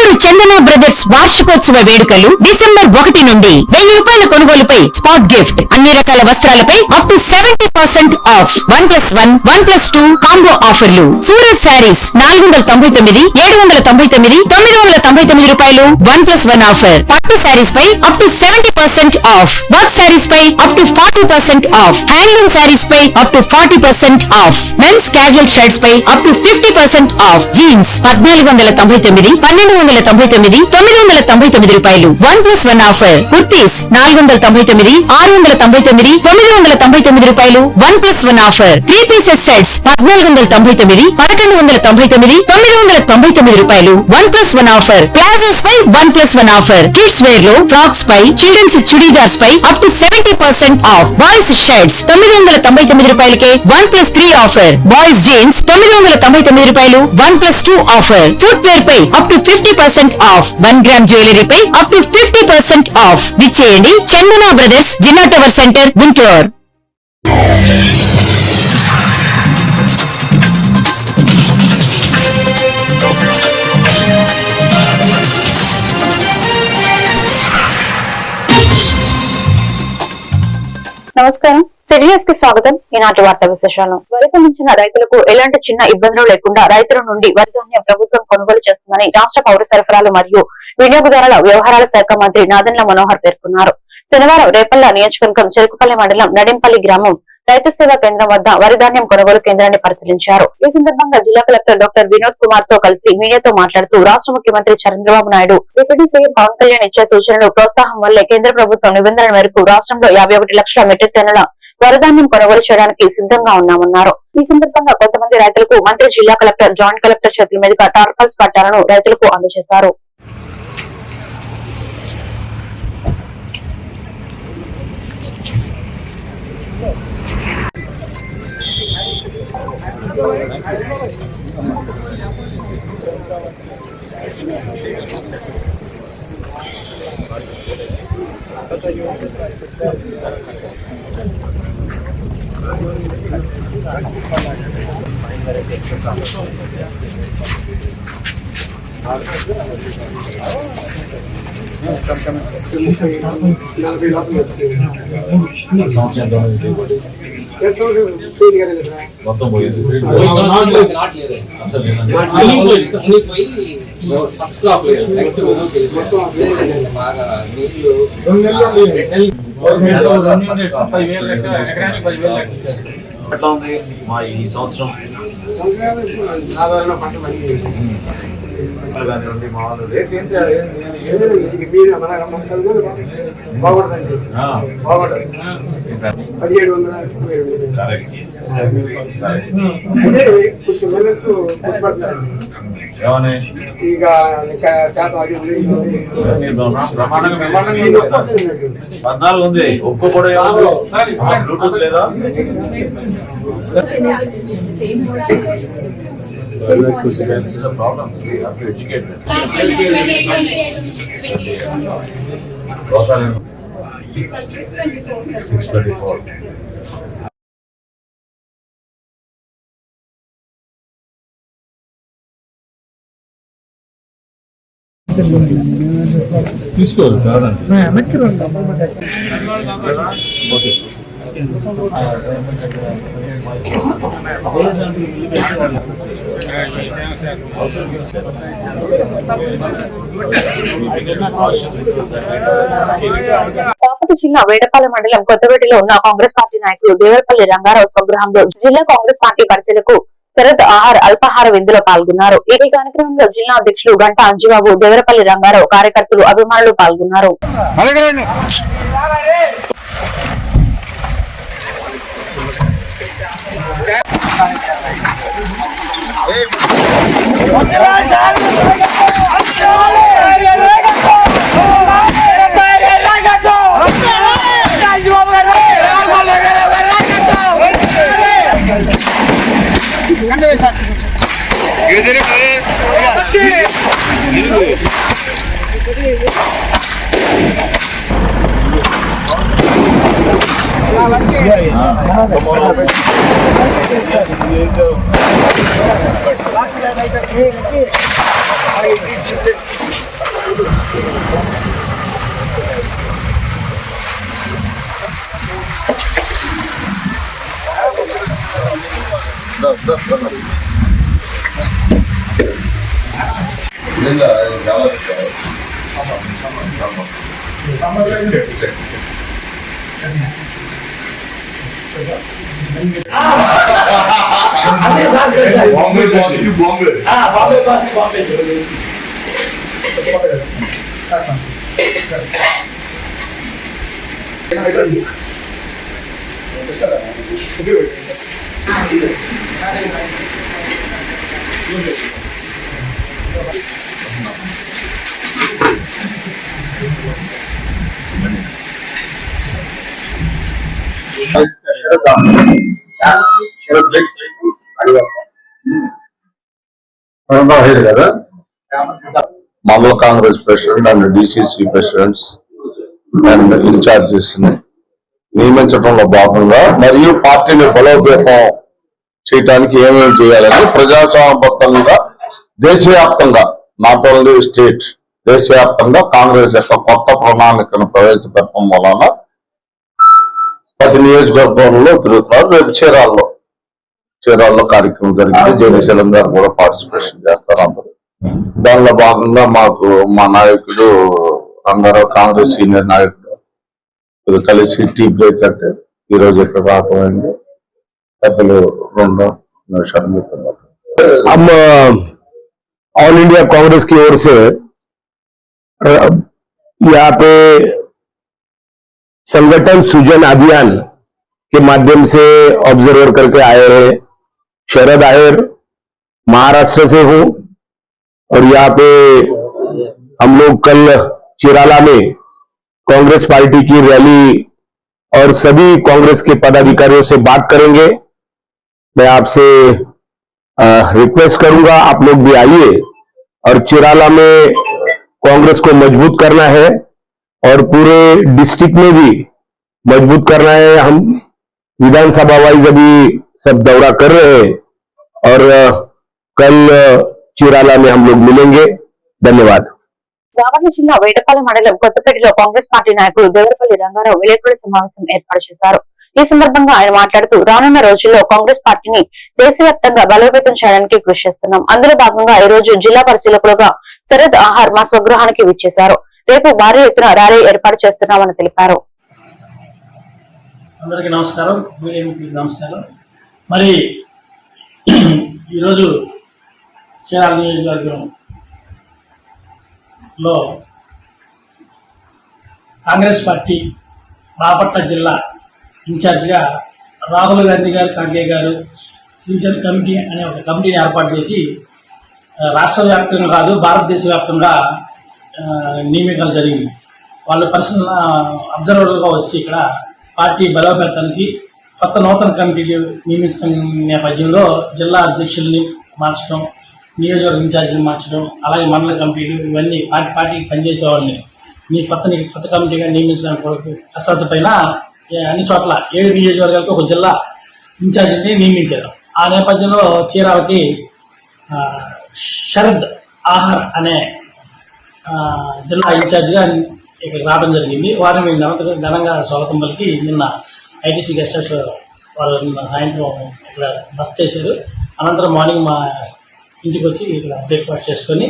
నెల్లూరు చందన brothers వార్షికోత్సవ వేడుకలు December 1 నుండి 1000 రూపాయల కొనుగోలుపై స్పాట్ గిఫ్ట్, అన్ని రకాల వస్త్రాలపై అప్ టు 70% ఆఫ్, 1+1, 1+2 కాంబో ఆఫర్లు. సూరత్ శారీస్ 499, 799, 999 రూపాయలు 1+1 ఆఫర్. పట్టు శారీస్ పై up to 70% off, work sarees పై up to 40% off, handloom sarees పై up to 40% off, men's casual shirts పై అప్ టు 50% ఆఫ్, జీన్స్ 1499, 1299, 999 రూపాయలు 1+1 ఆఫర్. కుర్తీస్ 499, 699, 999 రూపాయలు 1+1 ఆఫర్. 3 పీసెస్ సెట్స్ 1499, 1199, 999 రూపాయలు 1+1 ఆఫర్. ప్లాజోస్ పై 1+1 ఆఫర్. కిడ్స్ వేర్ లో ఫ్రాక్స్ పై, చిల్డ్రన్స్ చుడీదార్స్ పై up to 70% off. Boys shirts 999 రూపాయలకే 1+3 ఆఫర్. బాయ్స్ జీన్స్ 999 రూపాయలు 1+2 ఆఫర్. ఫుట్ వేర్ పై up to 50% off. 1 gram jewellery పై అప్ టు 50% ఆఫ్. విచ్చేయండి చందన బ్రదర్స్, జిల్లా టవర్ సెంటర్, గుంటూరు. నమస్కారం, సిడిఎస్ కి స్వాగతం. ఈనాటి వార్తా విశేషాలు. వరి పండించిన రైతులకు ఎలాంటి చిన్న ఇబ్బందులు లేకుండా రైతుల నుండి వరి ధాన్యం ప్రభుత్వం కొనుగోలు చేస్తుందని రాష్ట్ర పౌర సరఫరాలు మరియు వినియోగదారుల వ్యవహారాల శాఖ మంత్రి నాదెండ్ల మనోహర్ పేర్కొన్నారు. శనివారం రేపల్ల నియోజకవర్గం చెరుకుపల్లి మండలం నడింపల్లి గ్రామం రైతు సేవా కేంద్రం వద్ద వరి ధాన్యం కొనుగోలు కేంద్రాన్ని పరిశీలించారు. ఈ సందర్భంగా జిల్లా కలెక్టర్ డాక్టర్ వినోద్ కుమార్ తో కలిసి మీడియాతో మాట్లాడుతూ రాష్ట్ర ముఖ్యమంత్రి చంద్రబాబు నాయుడు, డిప్యూటీ సీఎం పవన్ కళ్యాణ్ ఇచ్చే సూచనలు, ప్రోత్సాహం వల్లే కేంద్ర ప్రభుత్వం నిబంధనల మేరకు రాష్ట్రంలో 51 లక్షల మెట్రిక్ టన్నుల వరధాన్యం కొనుగోలు చేయడానికి సిద్ధంగా ఉన్నామన్నారు. ఈ సందర్భంగా కొంతమంది రైతులకు మంత్రి జిల్లా కలెక్టర్, జాయింట్ కలెక్టర్ చేతుల మీదుగా టార్పల్స్ పట్టాలను రైతులకు అందజేశారు. మొత్తం పోయింది ఫస్ట్ క్లాప్ నెక్స్ట్ బాగా నీళ్లు ఎట్లా ఉంది మా ఈ సంవత్సరం? సాధారణ పంట కానివ్వండి, మామూలు రేట్ ఏంటి? బాగుంటుందండి, బాగుంటుంది. 1700 ఇక శాతం అది 14 ఉంది. ఒక్కో కూడా బ్లూటూత్ లేదా? Problem. We have to educate them. 624. తీసుకోరు కాదండి. కాపటి జిల్లా వేడపాలెం మండలం కొత్తపేటలో ఉన్న కాంగ్రెస్ పార్టీ నాయకులు దేవరపల్లి రంగారావు స్వగృహంలో జిల్లా కాంగ్రెస్ పార్టీ పరిశీలకు శరద్ అల్పాహార విందులో పాల్గొన్నారు. ఈ కార్యక్రమంలో జిల్లా అధ్యక్షులు గంటా అంజిబాబు, దేవరపల్లి రంగారావు, కార్యకర్తలు, అభిమానులు పాల్గొన్నారు. బాంబే బాంబే కదా Mandal Congress President and DCC Presidents and Incharges నియమించడంలో భాగంగా మరియు పార్టీని బలోపేతం చేయడానికి ఏమేమి చేయాలని ప్రజాస్వామ్యబద్ధంగా దేశవ్యాప్తంగా నాట్ ఓన్లీ స్టేట్ దేశవ్యాప్తంగా కాంగ్రెస్ యొక్క కొత్త ప్రణాళికను ప్రవేశపెట్టడం వలన 10 నియోజకవర్గంలో తిరుగుతున్నారు. రేపు చీరాల్లో కార్యక్రమం జరిగింది. జేడీసీలం గారు కూడా పార్టిసిపేషన్ చేస్తారు అందరూ. దానిలో భాగంగా మాకు మా నాయకుడు రంగారావు కాంగ్రెస్ సీనియర్ నాయకుడు కలిసి టీ బ్రేక్ అంటే ఈ రోజు ఇక్కడ రావటమైంది. పెద్దలు 2 నిమిషాలు చెప్తున్నారు. हम ऑल इंडिया कांग्रेस की ओर से यहाँ पे संगठन सृजन अभियान के माध्यम से ऑब्जर्वर करके आए हैं. शरद आयर महाराष्ट्र से हूं और यहाँ पे हम लोग कल चिराला में कांग्रेस पार्टी की रैली और सभी कांग्रेस के पदाधिकारियों से बात करेंगे. मैं आपसे रिक्वेस्ट करूंगा आप लोग भी आइए और चिराला में कांग्रेस को मजबूत करना है और पूरे डिस्ट्रिक्ट में भी मजबूत करना है. हम विधानसभा वाइज अभी सब दौरा कर रहे हैं और कल चिराला में हम लोग मिलेंगे. धन्यवाद. రామన్న జిల్లా వేటపాలెం మండలం కొత్తపేటలో కాంగ్రెస్ పార్టీ నాయకులు దేవరపల్లి రంగారావు విలేకరుల సమావేశం ఏర్పాటు చేశారు. ఈ సందర్భంగా ఆయన మాట్లాడుతూ రానున్న రోజుల్లో కాంగ్రెస్ పార్టీని దేశవ్యాప్తంగా బలోపేతం చేయడానికి కృషి చేస్తున్నాం. అందులో భాగంగా ఈ రోజు జిల్లా పరిశీలకులుగా శరద్ ఆహార్ మా స్వగృహానికి విచ్చేశారు. రేపు భారీ ఎత్తున ర్యాలీ ఏర్పాటు చేస్తున్నామని తెలిపారు. అందరికీ నమస్కారం. మీడియాకి నమస్కారం. మరి ఈరోజు చీరాల నియోజకవర్గంలో కాంగ్రెస్ పార్టీ బాపట్ల జిల్లా ఇన్ఛార్జిగా రాహుల్ గాంధీ గారు, ఖర్గే గారు సీజన్ కమిటీ అనే ఒక కమిటీని ఏర్పాటు చేసి రాష్ట్ర వ్యాప్తంగా కాదు భారతదేశ వ్యాప్తంగా నియామకాలు జరిగింది. వాళ్ళు పర్సనల్ అబ్జర్వర్గా వచ్చి ఇక్కడ పార్టీ బలోపేతానికి కొత్త నూతన కమిటీలు నియమించడం నేపథ్యంలో జిల్లా అధ్యక్షుల్ని మార్చడం, నియోజకవర్గ ఇన్ఛార్జీని మార్చడం, అలాగే మండల కమిటీలు ఇవన్నీ పార్టీకి పనిచేసే వాళ్ళని కొత్త కమిటీగా నియమించడానికి కసరత్తు పైన అన్ని చోట్ల 7 నియోజకవర్గాలకు ఒక జిల్లా ఇన్ఛార్జిని నియమించారు. ఆ నేపథ్యంలో చీరాలకి శరద్ ఆహార్ అనే జిల్లా ఇన్ఛార్జిగా ఇక్కడ రావడం జరిగింది. వారిని ఘనంగా స్వాగతం పలికి నిన్న ఐటీసీ గెస్ట్ హౌస్ వాళ్ళు నిన్న సాయంత్రం ఇక్కడ బస్ చేశారు. అనంతరం మార్నింగ్ మా ఇంటికి వచ్చి ఇక్కడ బ్రేక్ఫాస్ట్ చేసుకొని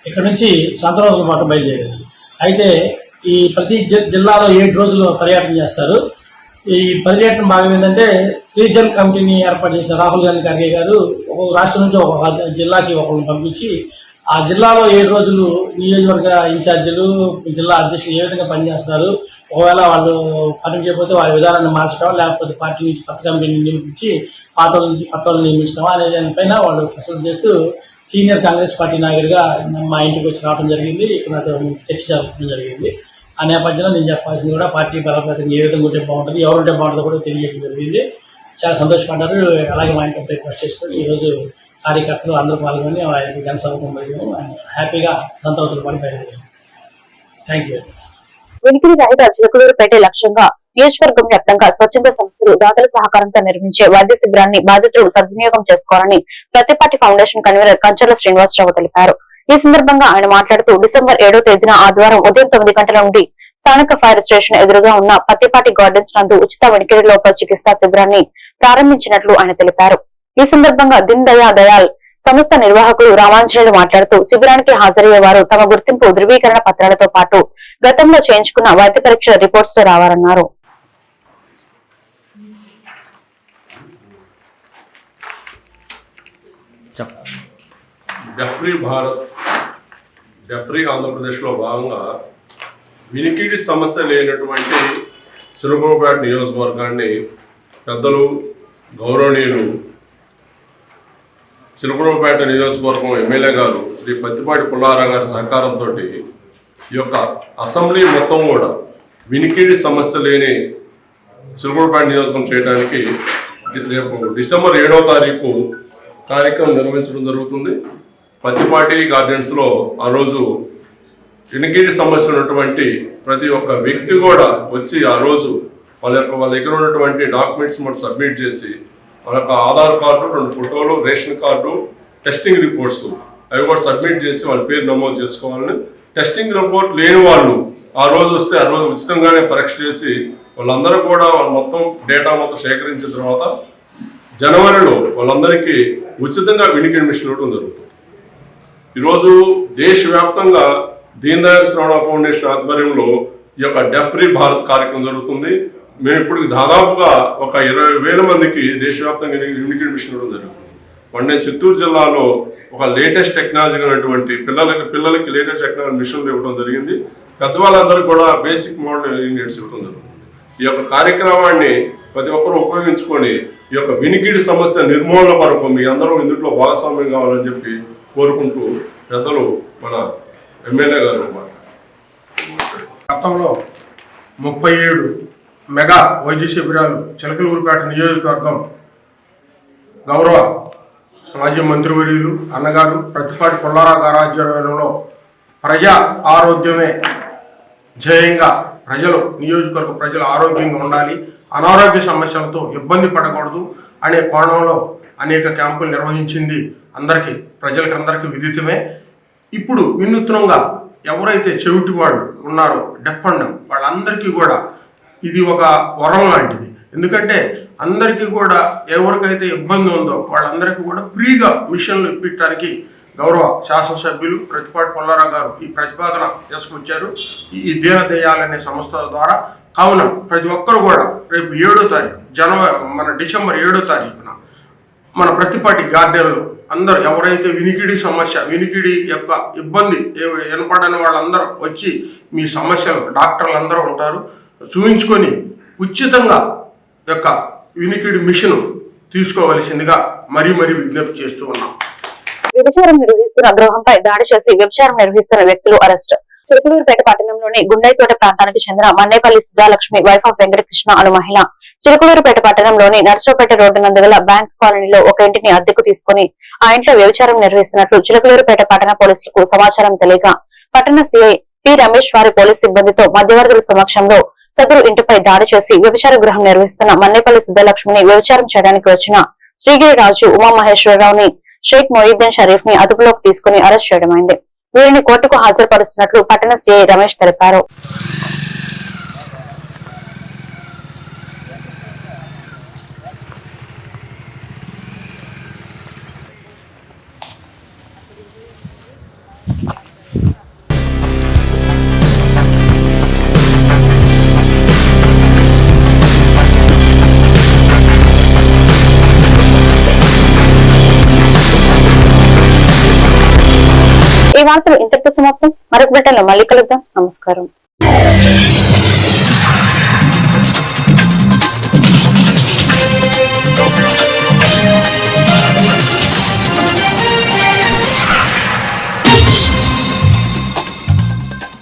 ఇక్కడ నుంచి సంతరోజుల పాటు బయలుదేరారు. అయితే ఈ ప్రతి జిల్లాలో 7 రోజులు పర్యటన చేస్తారు. ఈ పర్యటన భాగం ఏంటంటే సీజన్ కమిటీని ఏర్పాటు చేసిన రాహుల్ గాంధీ ఖర్గే గారు ఒక రాష్ట్రం నుంచి ఒక జిల్లాకి ఒకరిని పంపించి ఆ జిల్లాలో 7 రోజులు నియోజకవర్గ ఇన్ఛార్జీలు, జిల్లా అధ్యక్షులు ఏ విధంగా పనిచేస్తారు, ఒకవేళ వాళ్ళు పని చేయకపోతే వారి విధానాన్ని మార్చడం, లేకపోతే పార్టీ నుంచి కొత్త కమిటీని నియమించి పాత నుంచి కొత్త వాళ్ళు నియమించడం అనే దానిపైన వాళ్ళు కసరత్తు చేస్తూ సీనియర్ కాంగ్రెస్ పార్టీ నాయకుడిగా మా ఇంటికి వచ్చి రావడం జరిగింది. ఇక్కడ నాతో చర్చ జరపడం జరిగింది. ఆ నేపథ్యంలో నేను చెప్పాల్సింది కూడా పార్టీ బలోపేతం ఏ విధంగా ఉంటే బాగుంటుంది, ఎవరుంటే బాగుంటుందో కూడా తెలియజేయడం జరిగింది. చాలా సంతోషపడ్డారు. అలాగే మా ఇంట్లో బ్రేక్ఫాస్ట్ చేసుకొని ఈరోజు కార్యకర్తలు అందరూ పాల్గొని ఆయనకి జనసభకు హ్యాపీగా సంతోషాలు పడి బయలుదేరారు. Thank you. వెనుకలి రహిత చిలకలూరుపేట లక్ష్యంగా నియోజకవర్గం వ్యాప్తంగా స్వచ్ఛంద సంస్థలు దాతల సహకారంతో నిర్మించే వైద్య శిబిరాన్ని బాధితులు సద్వినియోగం చేసుకోవాలని ప్రతిపాటి ఫౌండేషన్ కన్వీనర్ కంచర్ల శ్రీనివాసరావు తెలిపారు. ఈ సందర్భంగా ఆయన మాట్లాడుతూ డిసెంబర్ 7వ తేదీన ఆదివారం ఉదయం 9 గంటల నుండి స్థానిక ఫైర్ స్టేషన్ ఎదురుగా ఉన్న పత్తిపాటి గార్డెన్స్ నందు ఉచిత వెనుకలి లోపల చికిత్సా శిబిరాన్ని ప్రారంభించినట్లు ఆయన తెలిపారు. ఈ సందర్భంగా దీన్ దయాల్ సంస్థ నిర్వాహకులు రామాంజనేయులు మాట్లాడుతూ శిబిరానికి హాజరయ్యే వారు తమ గుర్తింపు ధృవీకరణ పత్రాలతో పాటు గతంలో చేయించుకున్న వైద్య పరీక్ష రిపోర్ట్స్ తో రావాలన్నారు. డెఫ్రీ ఆంధ్రప్రదేశ్లో భాగంగా వినికిడి సమస్య లేనటువంటి చిలకలూరుపేట నియోజకవర్గాన్ని పెద్దలు గౌరవనీయులు చిలకలూరుపేట నియోజకవర్గం ఎమ్మెల్యే గారు శ్రీ పత్తిపాటి పుల్లారావు గారి సహకారంతో ఈ యొక్క అసెంబ్లీ మొత్తం కూడా వినికిడి సమస్య లేని చిలకలూరుపేట నియోజకవర్గం చేయడానికి రేపు డిసెంబర్ 7వ తారీఖు కార్యక్రమం నిర్వహించడం జరుగుతుంది. పత్తిపాటి గార్డెన్స్లో ఆ రోజు వినికిడి సమస్య ఉన్నటువంటి ప్రతి ఒక్క వ్యక్తి కూడా వచ్చి ఆ రోజు వాళ్ళ దగ్గర ఉన్నటువంటి డాక్యుమెంట్స్ మనం సబ్మిట్ చేసి వాళ్ళ యొక్క ఆధార్ కార్డు, 2 ఫోటోలు, రేషన్ కార్డు, టెస్టింగ్ రిపోర్ట్స్ అవి కూడా సబ్మిట్ చేసి వాళ్ళ పేరు నమోదు చేసుకోవాలని, టెస్టింగ్ రిపోర్ట్ లేని వాళ్ళు ఆ రోజు వస్తే ఆ రోజు ఉచితంగానే పరీక్ష చేసి వాళ్ళందరూ కూడా వాళ్ళ మొత్తం డేటా మొత్తం సేకరించిన తర్వాత జనవరిలో వాళ్ళందరికీ ఉచితంగా వినికిడి మిషన్ ఇవ్వడం జరుగుతుంది. ఈరోజు దేశవ్యాప్తంగా దీన్ దయాల్ శ్రవణ ఫౌండేషన్ ఆధ్వర్యంలో ఈ యొక్క డెఫ్రీ భారత్ కార్యక్రమం జరుగుతుంది. మేము ఇప్పుడు దాదాపుగా ఒక 20,000 మందికి దేశవ్యాప్తంగా వినికిడి మిషన్ ఇవ్వడం జరుగుతుంది. మొన్న చిత్తూరు జిల్లాలో ఒక లేటెస్ట్ టెక్నాలజీ ఉన్నటువంటి పిల్లలకి లేటెస్ట్ టెక్నాలజీ మిషన్లు ఇవ్వడం జరిగింది. పెద్దవాళ్ళందరూ కూడా బేసిక్ మోడల్ యూనిట్స్ ఇవ్వడం జరుగుతుంది. ఈ యొక్క కార్యక్రమాన్ని ప్రతి ఒక్కరూ ఉపయోగించుకొని ఈ యొక్క వినికిడి సమస్య నిర్మూలన వరకు మీ అందరూ ఇందులో భాగస్వామ్యం కావాలని చెప్పి కోరుకుంటూ పెద్దలు మన ఎమ్మెల్యే గారు గతంలో 37 మెగా వైద్య శిబిరాలు చిలకలూరుపేట నియోజకవర్గం గౌరవ మాజీ మంత్రివర్యులు అన్నగారు ప్రతిపాటి పుల్లారావు గారి ఆధ్వర్యంలో ప్రజా ఆరోగ్యమే ధ్యేయంగా నియోజకవర్గ ప్రజలు ఆరోగ్యంగా ఉండాలి, అనారోగ్య సమస్యలతో ఇబ్బంది పడకూడదు అనే కోణంలో అనేక క్యాంపులు నిర్వహించింది ప్రజలకందరికీ విదితమే. ఇప్పుడు వినూత్నంగా ఎవరైతే చెవిటి వాళ్ళు ఉన్నారో డెఫ్ అండ్ వాళ్ళందరికీ కూడా ఇది ఒక వరం లాంటిది. ఎందుకంటే అందరికీ కూడా ఎవరికైతే ఇబ్బంది ఉందో వాళ్ళందరికీ కూడా ఫ్రీగా మిషన్లు ఇప్పించడానికి గౌరవ శాసనసభ్యులు ప్రతిపాటి పుల్లారావు గారు ఈ ప్రతిపాదన తీసుకొచ్చారు. ఈ దీన్ దయాల్ అనే సంస్థ ద్వారా. కావున ప్రతి ఒక్కరు కూడా రేపు 7వ తారీఖు డిసెంబర్ 7వ తారీఖున మన ప్రతిపాటి గార్డెన్లో అందరూ ఎవరైతే వినికిడి యొక్క ఇబ్బంది వినపడని వాళ్ళందరూ వచ్చి మీ సమస్యలు డాక్టర్లు అందరూ ఉంటారు చూయించుకొని ఉచితంగా యొక్క వినికిడి మిషన్ తీసుకోవలసిందిగా మరీ విజ్ఞప్తి చేస్తూ ఉన్నాం. వ్యభిచారం నిర్వహిస్తున్న గృహంపై దాడి చేసి వ్యభిచారం నిర్వహిస్తున్న వ్యక్తులు అరెస్ట్. చిలకలూరుపేట పట్టణంలోని గుండైతోట ప్రాంతానికి చెందిన మన్నేపల్లి సుధాలక్ష్మి వైఫ్ ఆఫ్ వెంకటకృష్ణ అను మహిళ చిలకలూరుపేట పట్టణంలోని నర్సరావుపేట రోడ్డు నందుగల బ్యాంక్ కాలనీలో ఒక ఇంటిని అద్దెకు తీసుకుని ఆ ఇంట్లో వ్యభిచారం నిర్వహిస్తున్నట్లు చిలకలూరుపేట పట్టణ పోలీసులకు సమాచారం తెలియగా పట్టణ సిఐ పి రమేష్ వారి పోలీసు సిబ్బందితో మధ్యవర్తుల సమక్షంలో సదరు ఇంటిపై దాడి చేసి వ్యభిచార గృహం నిర్వహిస్తున్న మన్నేపల్లి సుధాలక్ష్మిని వ్యభిచారం చేయడానికి వచ్చిన శ్రీగిరి రాజు, ఉమామహేశ్వరరావుని, షేక్ మొయిద్దీన్ షరీఫ్ ని అదుపులోకి తీసుకుని అరెస్ట్ చేయడమైంది. వీరిని కోర్టుకు హాజరుపరుస్తున్నట్లు పట్టణ సిఐ రమేష్ తెలిపారు. ఈ వార్తలు ఇంతటితో సమాప్తం. మరొక బిడ్డలో మళ్ళీ కలుద్దాం. నమస్కారం.